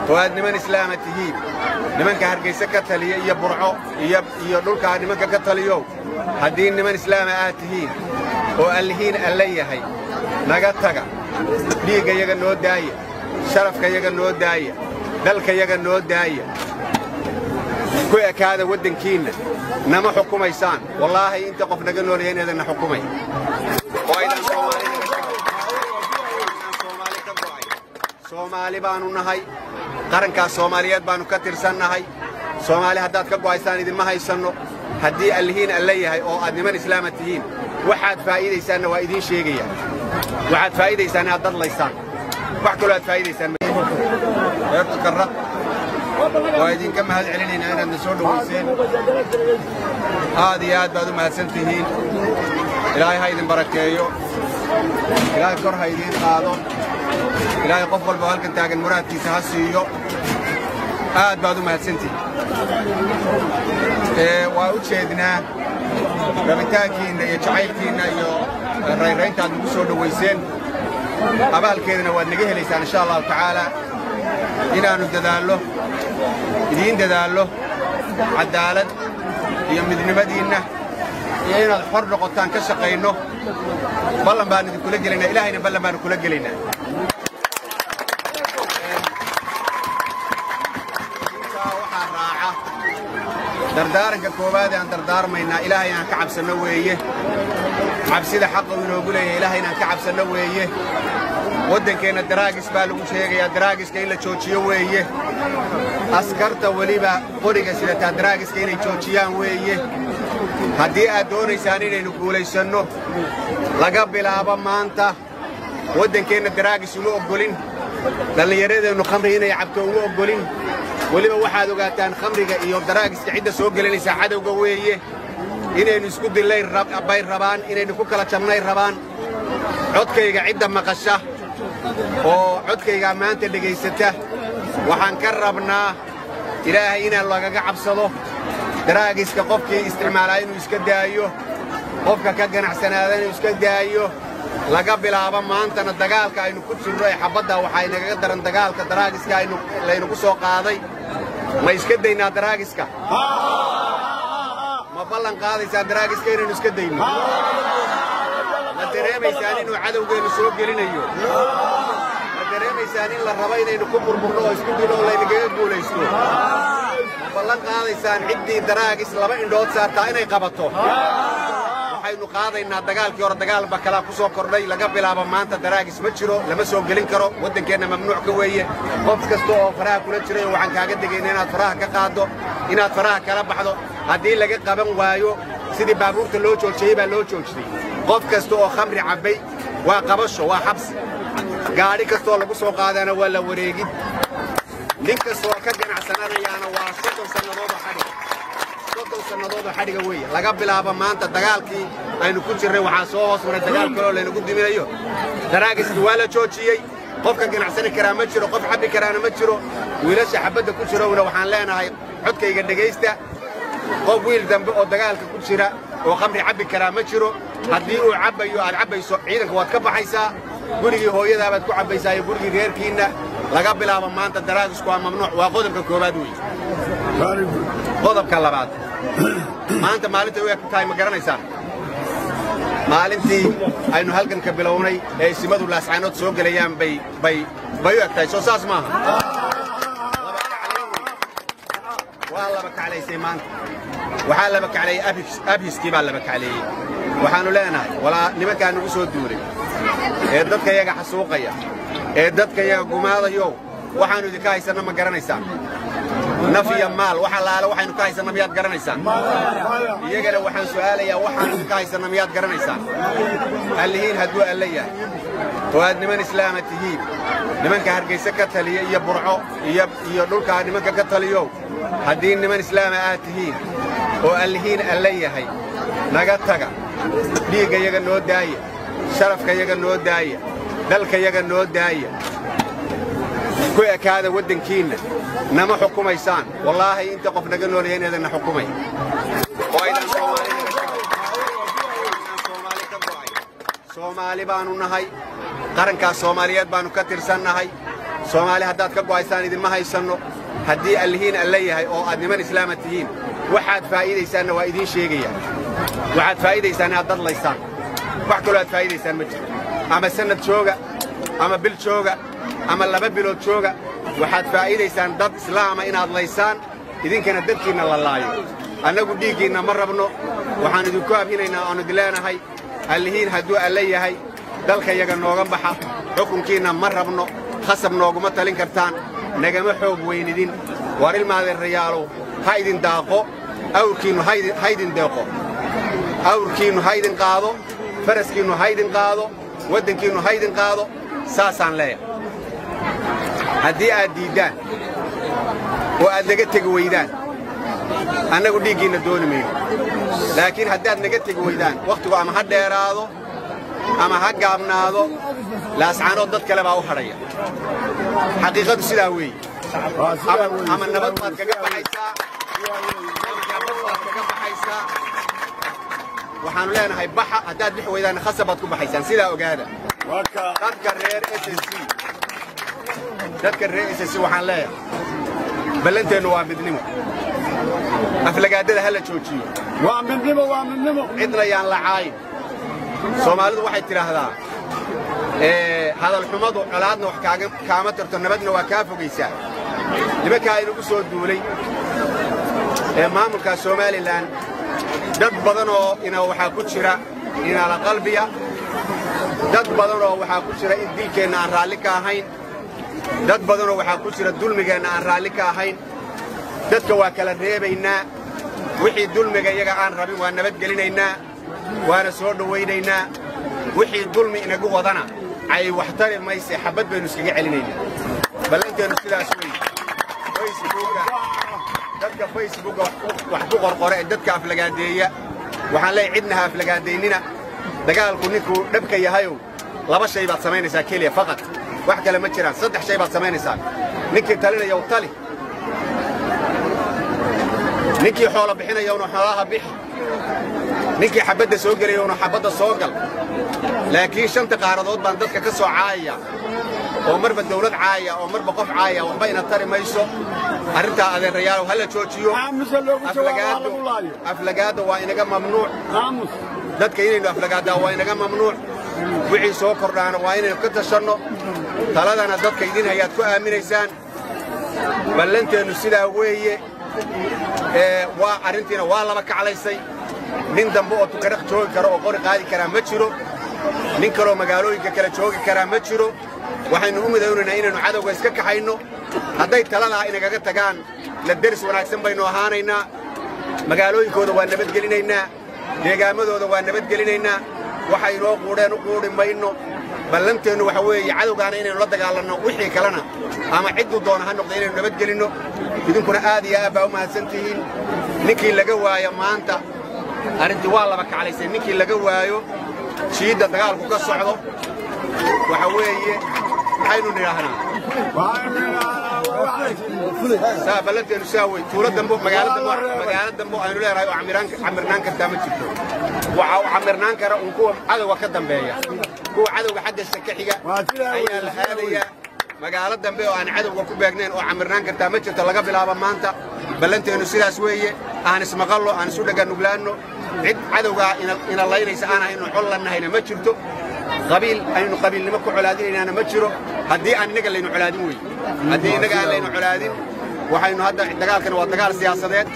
وأد نمن إسلام تهين نمن كهرجيس كتلية يبرعو يدول كهر نمن كتليو هدين نمن إسلام آتهين وألهين اللي هي نجتها ليجا يجنو داية شرف كيجنو داية دلك يجنو داية كوي كهذا ودن كينا نما حكومة إنسان والله أنت قف نجنو لين هذا حكومة وأيضا Somali baanu nahay qaranka Soomaaliyeed baanu ka tirsannahay Soomaali haddaad ka go'aysan idin ma haysano haddii allihiin alla yahay oo aad niman islaam tihiin waxaad faa'iideysaan waa idin sheegaya waxaad faa'iideysaan aad dadlaysaan wax kale aad faa'iideysaan heerta qarra waa idin ka mahad celinayna inaad soo dhaweyseen aad iyo aad baad u mahadsan tihiin ilaahay ha idin barakeeyo ilaahay kor ha idin qaado إلهي قفل بهالكن تاجن مراد كيس هالسيو بعد ما هالسنتي وأوتشيدنا ربيتاكين يجعلكين الرئيسين تاجن بسود ويسين أبال كذا ودنجيه لسان إن شاء الله تعالى إنا ندداله دين دداله عدالة يمدن مدينة إنا الحر قطان كشقينه بالله ما نقول جلنا إلهينا بالله ما نقول جلنا دردارك كوبادي عن دردار منا إلهينا كعب سنويه عبسيد حقه من وقوله إلهينا كعب سنويه ودن كينا دراجس بالوش هيجي دراجس كيلا تشوتشيويه أسكرت وليبا قرية سيرة دراجس كيلا تشوتشيان ويه هدي أدوني سانين نقوله سنو لقبل أبا مانتا ودن كينا دراجس ولو أقولين للي يريد إنه خمرين يعبتوا ولو أقولين وليبا واحد وقاتان خمرية إيو دراجس عدة سوق لين ساعد وقويه إنه نسكت الليل باير ربان إنه نكوكلا تمناي ربان عدكيga عدة مقشة oo codkayga maanta dhageysata waxaan ka rabnaa ilaahay in laga cabsado daraagiska qofkii isticmaalay inuu iska daayo qofka ka ganacsanaada inuu iska daayo laga bilaabo maantana dagaalka aynu ku jirno ee xabada waxa ay naga daran dagaalka daraagiska aynu leeynu soo qaaday ma iska daynaa daraagiska ma ballan qaadaysaa daraagiska inaynu iska dayno dareemaysaan inuu cadawgeenu soo gelinayo dareemaysaan in la rabo inaynu ku burburno oo isku dilo oo laynaga guulaysto ballan qaadaysaan ciddii daraagis laba indhood saartaa inay qabato waxaynu qaadaynaa dagaalkii hore dagaalba kala ku soo kordhay laga bilaabo maanta daraagis ma jiro lama soo gelin karo wadankeena mamnuuc ka weeye qof kasta oo faraha kula jiray waxaan kaaga digaynaa inaad faraha ka qaado inaad faraha kala baxdo haddii laga qaban waayo sidii baabuurta loo joojiyay baa loo joojiyay qof kasta oo khamri cabay waa qabasho waa xabsi gaari kasta oo lagu soo qaadana waa la wareegid nin kasta oo ka ganacsanayaana waa 30 sannadood xadiga weeye laga bilaabo maanta dagaalkii aynu ku jirnay waxa soo hoos maray dagaal kale oo laynagu diminayo daraagiski waa la joojiyay qofka ganacsani kara ma jiro qof xabbi karaana ma jiro wiilasha xabada ku jirowna waxaan leenahay codkayga dhageysta qof wiil dambe oo dagaalka ku jira oo khamri cabbi kara ma jiro haddii uu cabbayo aad cabbayso ciidanka waad ka baxaysaa gurigii hooyadaa baad ku cabbaysaa iyo gurigii reerkiina laga bilaabo maanta daraagisku waa mamnuuc waa qodobka koobaad weeye qodobka labaad maanta maalinta way tahay ma garanaysaan maalintii aynu halkan ka bilownay ee simadu laascaanood soo galayaan bay u egtahay soo saas maaha waa laba kaclaysay maanta waxaa laba kaclay abhiskii baa laba kacleeyey waxaanu leenahay walaa nimankaa nagu soo duulay ee dadka iyaga xasuuqaya ee dadka iyaga gumaadayo waxaanu idinka haysanna ma garanaysaan naf iyo maal waxa laala waxaynu ka haysanna miyaad garanaysaan iyagana waxaan su'aalayaa waxaanu idinka haysanna miyaad garanaysaan allihiin hadduu alla yahay oo aad niman islaam tihiin nimanka hargeysa ka taliya iyo burco iyo dhulka nimanka ka taliyo haddii niman islaam aad tihiin oo allihiin alla yahay naga taga dhiigga iyaga noo daaya sharafka iyaga noo daaya dalka iyaga noo daaya ku ekaada wadankiina nama xukumaysaan wallaahi inta qof naga nool yahay inaan xukumay oo aydan Soomaali baanu nahay qaranka Soomaaliyeed baanu ka tirsannahay Soomaali haddaad ka go'aysaan idinma haysano haddii allihiin alla yahay oo aad niman islaama tihiin waxaad faa'iidaysaanna waa idiin sheegaya waxaad faa'iidaysaan inaad dad laysaan wax kaloo aad faa'iidaysaan ma jiro ama sanad jooga ama bil jooga ama 2 bilood jooga waxaad faa'iidaysaan dad islaama inaad laysaan idinkana dadkiina la laayo annagu dhiiggiina ma rabno waxaan idinku abhinaynaa aanu dileenahay allihiin hadduu alla yahay dalka yaga nooga baxa xukunkiina ma rabno khasab nooguma talin kartaan nagama xoog weynidin war ilmaadeerayaalow ha idin daaqo awrkiinnu ha idin deeqo awrkiinnu ha idin qaado faraskiinnu ha idin qaado waddankiinnu ha idin qaado saasaan leeyahay haddii aad diiddaan oo aad naga tegi weydaan annagu dhiiggiinna dooni mayno laakiin haddaad naga tegi weydaan wakhtigu ama ha dheeraado ama ha gaabnaado laascaanood dad kale baa u hadhaya xaqiiqadu sidaa weeye ama nabad baad kaga baxaysaa ama nabad baad kaga baxaysaa waxaanu leenahay baxa haddaad bixi weydaanna khasab baad ku baxaysaan sidaa ogaada dadka reer SSC waxaan leeyahay ballanteennu waa midnimo aflagaadada ha la joojiyo waa midnimo cidna yaan la caayin Soomaalidu waxay tiraahdaa hadal xumadu colaadna wax kaama tarto nabadna waa kaa fogaysaa nimanka inagu soo duulay maamulka Soomaaliland dad badan oo waxaa ku jira inaala qalbiya dad badan oo waxaa ku jira in dilkeenna aan raalli ka ahayn dad badan oo waxaa ku jira dulmigeenna aan raalli ka ahayn dadka waa kala reebaynaa wixii dulmiga iyaga aan rabin waa nabadgelinaynaa waana soo dhawaynaynaa wixii dulmi inagu wadana ay wax tari mayse xabad baynu iskaga celinaynaa ballanteenu sidaas weeye dadka facebooka wax ku qorqore ee dadka aflagaadeeya waxaan leeyahay cidna ha aflagaadeynina dagaalku ninkuu dhabka yahayow 2 shay baad samaynaysaa keliya faqat wax kale ma jiraan 3 shay baad samaynaysaa ninkii talinayo tali ninkii xoolo bixinayo xoolaha bixi ninkii xabadda soo gelayo xabadda soo gal laakiin 5 qaaradood baan dadka ka soo caayaya oo marba dawlad caaya oo marba qof caaya waxba ina tari mayso arrinta adeerayaal hala joojiyo aflagaada waa inaga mamnuuc dadka inaynu aflagaada waa inaga mamnuuc wixii soo kordhaana waa inaynu ka tashanno taladana dadka idin hayaad ku aaminaysaan ballanteenu sidaa weeye waa arrintiina waa laba kaclaysay nin dambe oo tukadhaq joogi karo oo qori qaadi karaa ma jiro nin kaloo magaalooyinka kale joogi karaa ma jiro waxaynu u midownaynaa inaynu cadowga iska kaxayno hadday taladaa inagaga tagaan la deris wanaagsan baynu ahaanaynaa magaalooyinkooda waa nabadgelinaynaa deegaamadooda waa nabadgelinaynaa waxay inoo quudheen u quudhi mayno ballanteennu waxa weeye cadowgaana inaynu la dagaalanno wixii kalena ama cidduu doona ha noqda inaynu nabadgelinno idinkuna aad iyo aad baa u mahadsantihiin ninkii laga waayo maanta arrintii waa laba kaclaysay ninkii laga waayo shiidda dagaalku ka socdo waxa weeye waxaynu nidhaahnaa saa ballanteenu saa wey tuulo dambo magaalo dambo aynu leedahay oo camirnaan kartaa ma jirto waxa uu camirnaan kara un kuwa cadowga ka dambeeya kuwa cadowga xaggiisa ka xiga ayaa la aadayaa magaalo dambe oo aan cadowga ku beegnayn oo camirnaan kartaa ma jirto laga bilaabo maanta ballanteenu sidaas weeye aan ismaqallo aan isu dhaganuglaanno cid cadowgaa ina laynaysa aan ahaynu col lannahayna ma jirto qabiil aynu qabiilnimo ku colaadinaynaana ma jiro haddii aan innaga laynu colaadin wey haddii innaga aan laynu colaadin waxaynu hadda dagaalkan waa dagaal siyaasadeed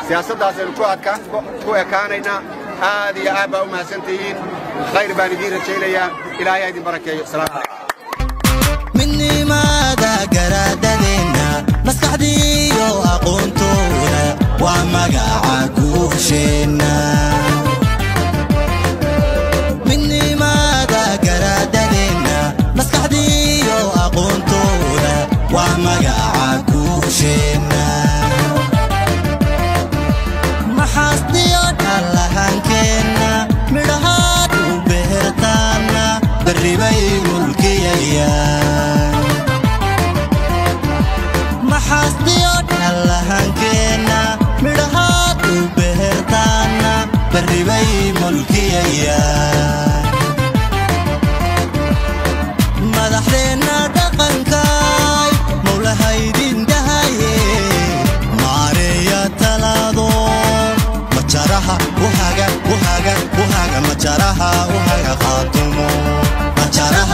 siyaasaddaasaynu ku ekaanaynaa aad iyo aad baa u mahadsantihiin khayr baan idiin rajaynayaa ilaahay ha idin barakeeyo salaamu calaykum midnimada garaadadeenna maskaxdiiyo aqoontooda waa magaca guusheenna midnimada garaadadeenna maskaxdiiyo aqoontooda waa magaca guusheenna maxaasniyo dhallahankeenna midhahaad u beertaanna barribay mulkiyayaan maxaasniyo dhallahankeenna midhahaad u beertaanna barribay mulkiyayaan madaxdeenna dhaqanka majaraha uhaga majaraha uhaga khatumo majaraha